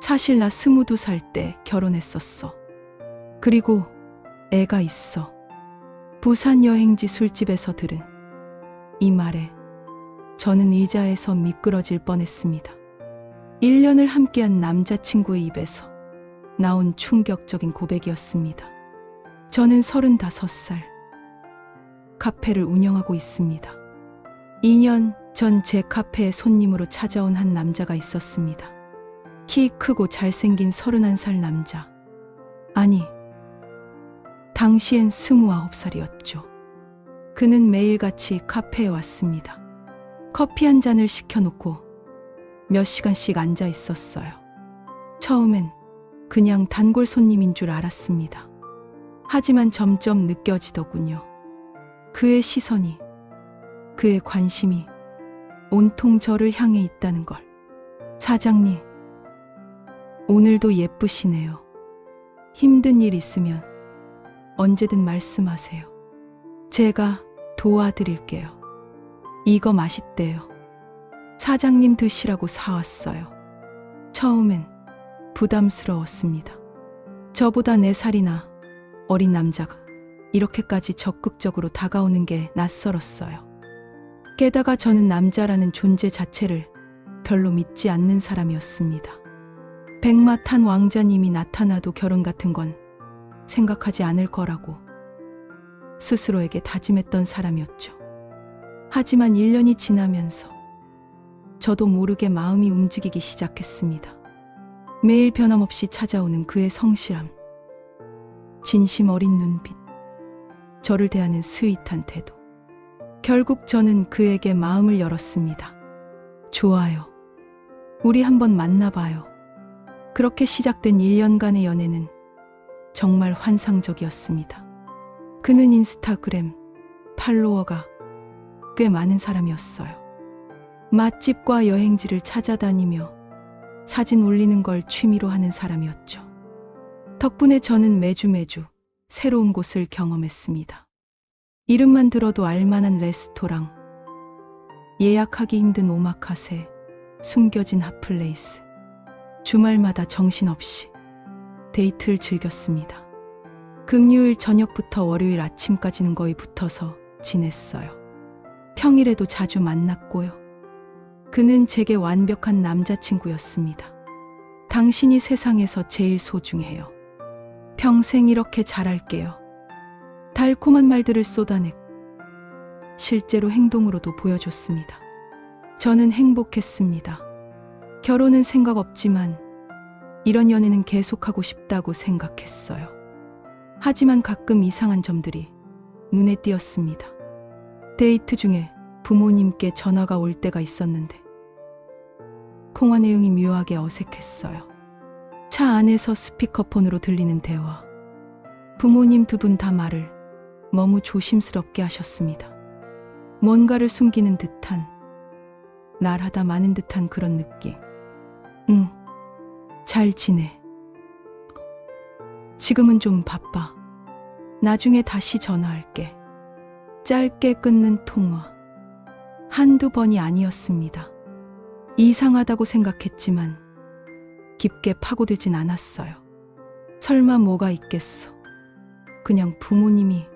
사실 나 22살 때 결혼했었어. 그리고 애가 있어. 부산 여행지 술집에서 들은 이 말에 저는 의자에서 미끄러질 뻔했습니다. 1년을 함께한 남자친구의 입에서 나온 충격적인 고백이었습니다. 저는 35살. 카페를 운영하고 있습니다. 2년 전 제 카페에 손님으로 찾아온 한 남자가 있었습니다. 키 크고 잘생긴 31살 남자. 아니, 당시엔 29살이었죠. 그는 매일같이 카페에 왔습니다. 커피 한 잔을 시켜놓고 몇 시간씩 앉아 있었어요. 처음엔 그냥 단골 손님인 줄 알았습니다. 하지만 점점 느껴지더군요. 그의 시선이, 그의 관심이 온통 저를 향해 있다는 걸. 사장님, 오늘도 예쁘시네요. 힘든 일 있으면 언제든 말씀하세요. 제가 도와드릴게요. 이거 맛있대요. 사장님 드시라고 사왔어요. 처음엔 부담스러웠습니다. 저보다 4살이나 어린 남자가 이렇게까지 적극적으로 다가오는 게 낯설었어요. 게다가 저는 남자라는 존재 자체를 별로 믿지 않는 사람이었습니다. 백마탄 왕자님이 나타나도 결혼 같은 건 생각하지 않을 거라고 스스로에게 다짐했던 사람이었죠. 하지만 1년이 지나면서 저도 모르게 마음이 움직이기 시작했습니다. 매일 변함없이 찾아오는 그의 성실함, 진심 어린 눈빛, 저를 대하는 스윗한 태도. 결국 저는 그에게 마음을 열었습니다. 좋아요. 우리 한번 만나봐요. 그렇게 시작된 1년간의 연애는 정말 환상적이었습니다. 그는 인스타그램 팔로워가 꽤 많은 사람이었어요. 맛집과 여행지를 찾아다니며 사진 올리는 걸 취미로 하는 사람이었죠. 덕분에 저는 매주 새로운 곳을 경험했습니다. 이름만 들어도 알만한 레스토랑, 예약하기 힘든 오마카세, 숨겨진 핫플레이스. 주말마다 정신없이 데이트를 즐겼습니다. 금요일 저녁부터 월요일 아침까지는 거의 붙어서 지냈어요. 평일에도 자주 만났고요. 그는 제게 완벽한 남자친구였습니다. 당신이 세상에서 제일 소중해요. 평생 이렇게 잘할게요. 달콤한 말들을 쏟아내고 실제로 행동으로도 보여줬습니다. 저는 행복했습니다. 결혼은 생각 없지만 이런 연애는 계속하고 싶다고 생각했어요. 하지만 가끔 이상한 점들이 눈에 띄었습니다. 데이트 중에 부모님께 전화가 올 때가 있었는데 통화 내용이 묘하게 어색했어요. 차 안에서 스피커폰으로 들리는 대화. 부모님 두 분 다 말을 너무 조심스럽게 하셨습니다. 뭔가를 숨기는 듯한, 날하다 마는 듯한 그런 느낌. 응, 잘 지내. 지금은 좀 바빠. 나중에 다시 전화할게. 짧게 끊는 통화. 한두 번이 아니었습니다. 이상하다고 생각했지만 깊게 파고들진 않았어요. 설마 뭐가 있겠어. 그냥 부모님이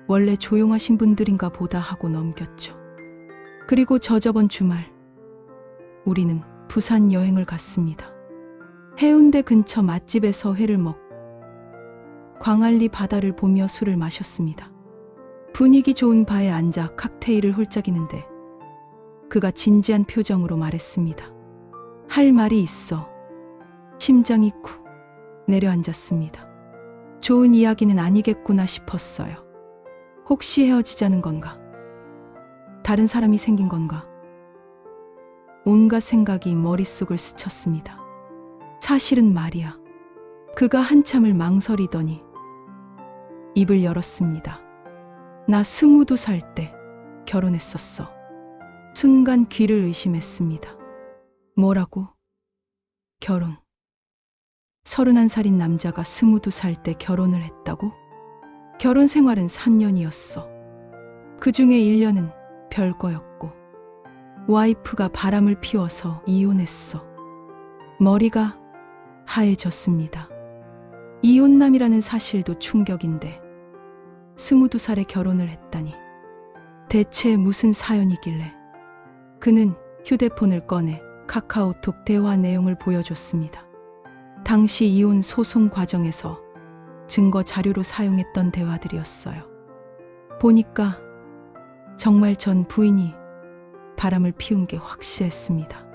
원래 조용하신 분들인가 보다 하고 넘겼죠. 그리고 저번 주말 우리는 부산 여행을 갔습니다. 해운대 근처 맛집에서 회를 먹고 광안리 바다를 보며 술을 마셨습니다. 분위기 좋은 바에 앉아 칵테일을 홀짝이는데 그가 진지한 표정으로 말했습니다. 할 말이 있어. 심장이 쿵 내려앉았습니다. 좋은 이야기는 아니겠구나 싶었어요. 혹시 헤어지자는 건가? 다른 사람이 생긴 건가? 온갖 생각이 머릿속을 스쳤습니다. 사실은 말이야. 그가 한참을 망설이더니 입을 열었습니다. 나 22살 때 결혼했었어. 순간 귀를 의심했습니다. 뭐라고? 결혼. 31살인 남자가 22살 때 결혼을 했다고? 결혼 생활은 3년이었어. 그 중에 1년은 별거였고 와이프가 바람을 피워서 이혼했어. 머리가 하얘졌습니다. 이혼남이라는 사실도 충격인데 22살에 결혼을 했다니. 대체 무슨 사연이길래. 그는 휴대폰을 꺼내 카카오톡 대화 내용을 보여줬습니다. 당시 이혼 소송 과정에서 증거 자료로 사용했던 대화들이었어요. 보니까 정말 전 부인이 바람을 피운 게 확실했습니다.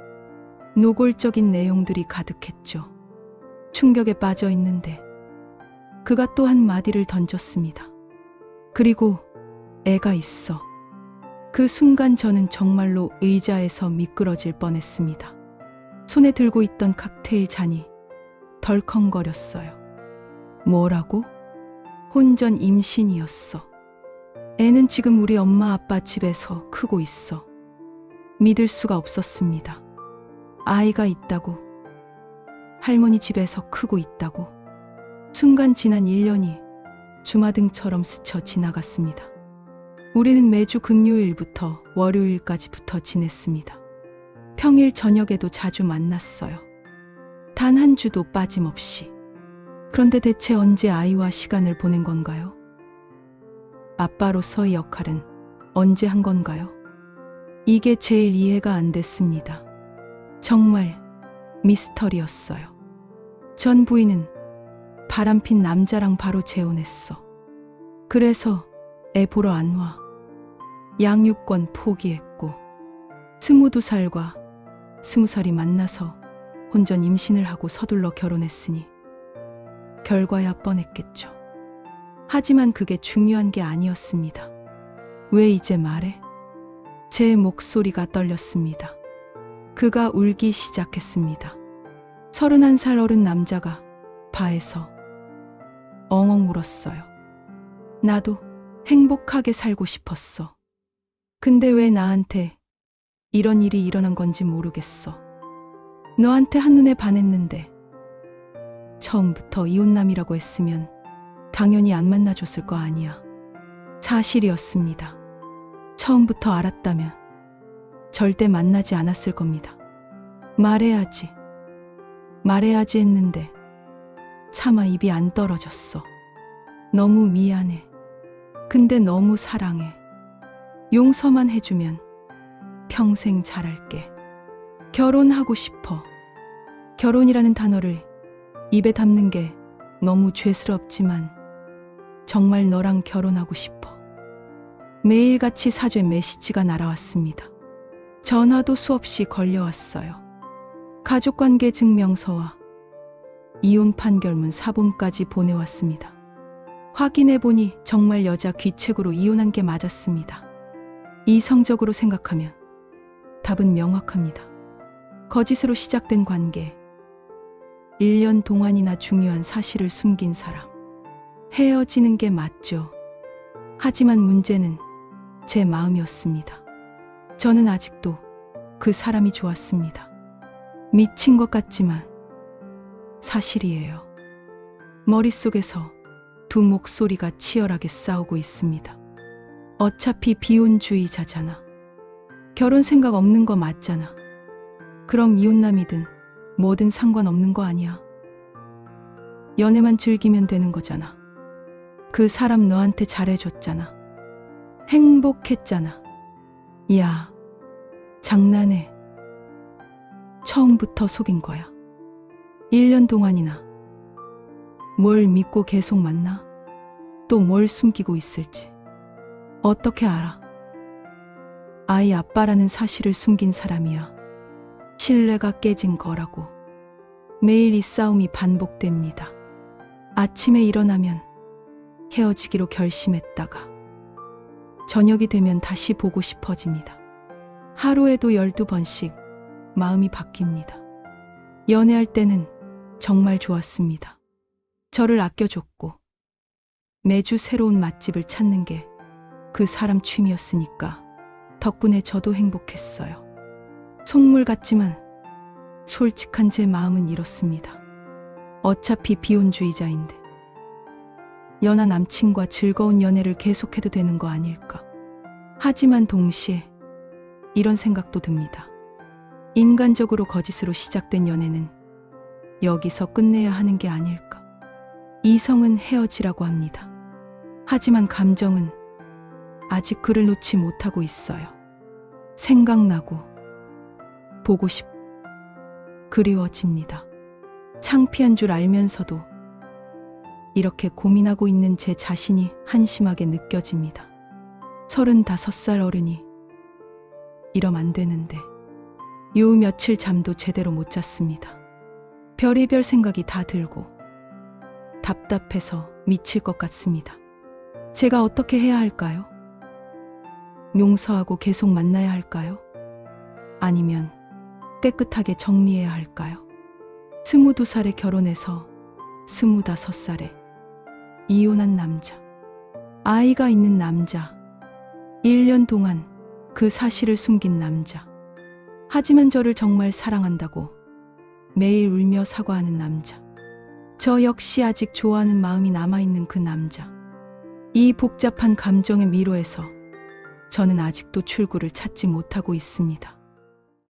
노골적인 내용들이 가득했죠. 충격에 빠져 있는데 그가 또 한마디를 던졌습니다. 그리고 애가 있어. 그 순간 저는 정말로 의자에서 미끄러질 뻔했습니다. 손에 들고 있던 칵테일 잔이 덜컹거렸어요. 뭐라고? 혼전 임신이었어. 애는 지금 우리 엄마 아빠 집에서 크고 있어. 믿을 수가 없었습니다. 아이가 있다고. 할머니 집에서 크고 있다고. 순간 지난 1년이 주마등처럼 스쳐 지나갔습니다. 우리는 매주 금요일부터 월요일까지 붙어 지냈습니다. 평일 저녁에도 자주 만났어요. 단 한 주도 빠짐없이. 그런데 대체 언제 아이와 시간을 보낸 건가요? 아빠로서의 역할은 언제 한 건가요? 이게 제일 이해가 안 됐습니다. 정말 미스터리였어요. 전 부인은 바람핀 남자랑 바로 재혼했어. 그래서 애 보러 안 와. 양육권 포기했고 22살과 20살이 만나서 혼전 임신을 하고 서둘러 결혼했으니 결과야 뻔했겠죠. 하지만 그게 중요한 게 아니었습니다. 왜 이제 말해? 제 목소리가 떨렸습니다. 그가 울기 시작했습니다. 31살 어른 남자가 바에서 엉엉 울었어요. 나도 행복하게 살고 싶었어. 근데 왜 나한테 이런 일이 일어난 건지 모르겠어. 너한테 한눈에 반했는데 처음부터 이혼남이라고 했으면 당연히 안 만나줬을 거 아니야. 사실이었습니다. 처음부터 알았다면 절대 만나지 않았을 겁니다. 말해야지 했는데 차마 입이 안 떨어졌어. 너무 미안해. 근데 너무 사랑해. 용서만 해주면 평생 잘할게. 결혼하고 싶어. 결혼이라는 단어를 입에 담는 게 너무 죄스럽지만 정말 너랑 결혼하고 싶어. 매일같이 사죄 메시지가 날아왔습니다. 전화도 수없이 걸려왔어요. 가족관계 증명서와 이혼 판결문 사본까지 보내왔습니다. 확인해보니 정말 여자 귀책으로 이혼한 게 맞았습니다. 이성적으로 생각하면 답은 명확합니다. 거짓으로 시작된 관계, 1년 동안이나 중요한 사실을 숨긴 사람, 헤어지는 게 맞죠. 하지만 문제는 제 마음이었습니다. 저는 아직도 그 사람이 좋았습니다. 미친 것 같지만 사실이에요. 머릿속에서 두 목소리가 치열하게 싸우고 있습니다. 어차피 비혼주의자잖아. 결혼 생각 없는 거 맞잖아. 그럼 이혼남이든 뭐든 상관없는 거 아니야. 연애만 즐기면 되는 거잖아. 그 사람 너한테 잘해줬잖아. 행복했잖아. 야, 장난해. 처음부터 속인 거야. 1년 동안이나. 뭘 믿고 계속 만나? 또 뭘 숨기고 있을지. 어떻게 알아? 아이 아빠라는 사실을 숨긴 사람이야. 신뢰가 깨진 거라고. 매일 이 싸움이 반복됩니다. 아침에 일어나면 헤어지기로 결심했다가 저녁이 되면 다시 보고 싶어집니다. 하루에도 12번씩 마음이 바뀝니다. 연애할 때는 정말 좋았습니다. 저를 아껴줬고 매주 새로운 맛집을 찾는 게 그 사람 취미였으니까 덕분에 저도 행복했어요. 속물 같지만 솔직한 제 마음은 이렇습니다. 어차피 비혼주의자인데 연하 남친과 즐거운 연애를 계속해도 되는 거 아닐까. 하지만 동시에 이런 생각도 듭니다. 인간적으로 거짓으로 시작된 연애는 여기서 끝내야 하는 게 아닐까. 이성은 헤어지라고 합니다. 하지만 감정은 아직 그를 놓지 못하고 있어요. 생각나고 보고 싶 그리워집니다. 창피한 줄 알면서도 이렇게 고민하고 있는 제 자신이 한심하게 느껴집니다. 35살 어른이 이러면 안 되는데 요 며칠 잠도 제대로 못 잤습니다. 별의별 생각이 다 들고 답답해서 미칠 것 같습니다. 제가 어떻게 해야 할까요? 용서하고 계속 만나야 할까요? 아니면 깨끗하게 정리해야 할까요? 22살에 결혼해서 25살에 이혼한 남자, 아이가 있는 남자, 1년 동안 그 사실을 숨긴 남자, 하지만 저를 정말 사랑한다고 매일 울며 사과하는 남자, 저 역시 아직 좋아하는 마음이 남아있는 그 남자. 이 복잡한 감정의 미로에서 저는 아직도 출구를 찾지 못하고 있습니다.